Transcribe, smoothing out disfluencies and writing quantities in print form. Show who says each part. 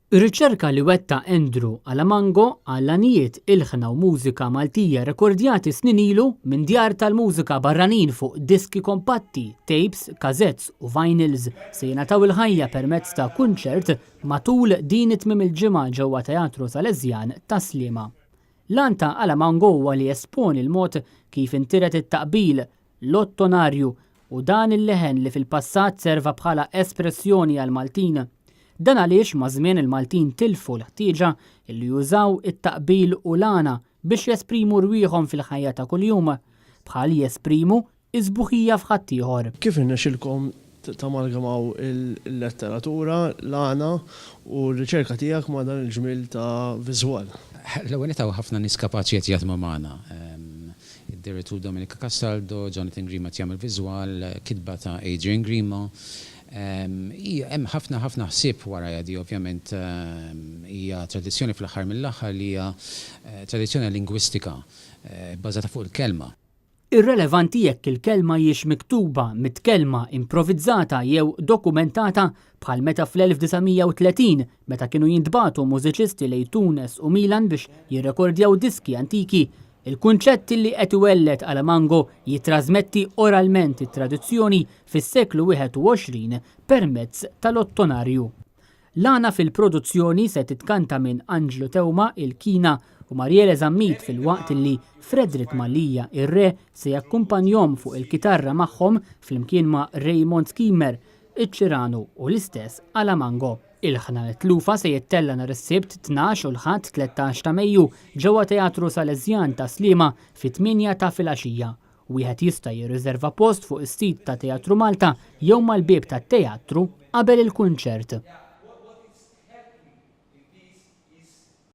Speaker 1: Ir-riċerka li wetta Andrew Alamango għall-anijiet ilħna u mużika Maltija rekordjati snin ilu minn djar tal-mużika barranin fuq diski kompatti, tapes, kazetts u vinyls se jingħataw il-ħajja permezz ta' kunċert matul din it-tmiem il-ġimgħa ġewwa Teatru Salesian ta' Sliema. Lan ta' Alamango huwa li jesponi l-mod kif intiret it-taqbil l-ottonarju u dan il-leħen li fil-passat serva bħala espressjoni għal Maltin. Dan għaliex ma' żmien il-Maltin tilfu l-ħtieġa li jużaw it-taqbil u l-għana biex jesprimu rwieħhom fil-ħajja ta' kuljum bħal jesprimu iżbuħija f'ħadd ieħor.
Speaker 2: Kif irnexxilkom tamalgamaw il-letteratura, l-għana u r-riċerka tiegħek ma' dan il-ġmiel ta' viżwal?
Speaker 3: L-ewwel taw ħafna nies kapaċi qed jaħdmu magħna. Id-direttur Dominika Castaldo, Jonathan Grima jagħmel viżwal, kitba ta' Adrian Grima. Hemm ħafna ħsieb wara di ovvjament hija tradizzjoni fl-aħħar mill-aħħar li hija tradizzjoni lingwistika bbażata fuq il-kelma.
Speaker 1: Irrelevanti jekk il-kelma hijiex miktuba, mitkelma, improvvizzata jew dokumentata bħal meta fl-1930 meta kienu jintbagħtu mużiċisti lejn Tunes u Milan biex jirrekordjaw diski antiki. Il-kunċett li qed iwellet Alamango jitrasmetti oralment it-tradizzjoni fis-seklu 21 permezz tal-ottonarju. L-għana fil-produzzjoni se titkanta minn Angelo Teuma il-Kina u Mariele Zammit fil-waqt li Frederick Mallija ir-re se jakkumpanjhom fuq il-kitarra magħhom flimkien ma' Raymond Skimmer, iċ-Ċiranu u l-istess Alamango. Il-ħna tlufa se jittella nhar is-Sibt 12 u l-Ħadd 13 ta' Mejju ġewwa Teatru Salesian ta' Sliema fit-8 ta' filgħaxija. Wieħed jista' jirriserva post fuq is-sit ta' Teatru Malta jew mal-bieb tat-teatru qabel il-kunċert.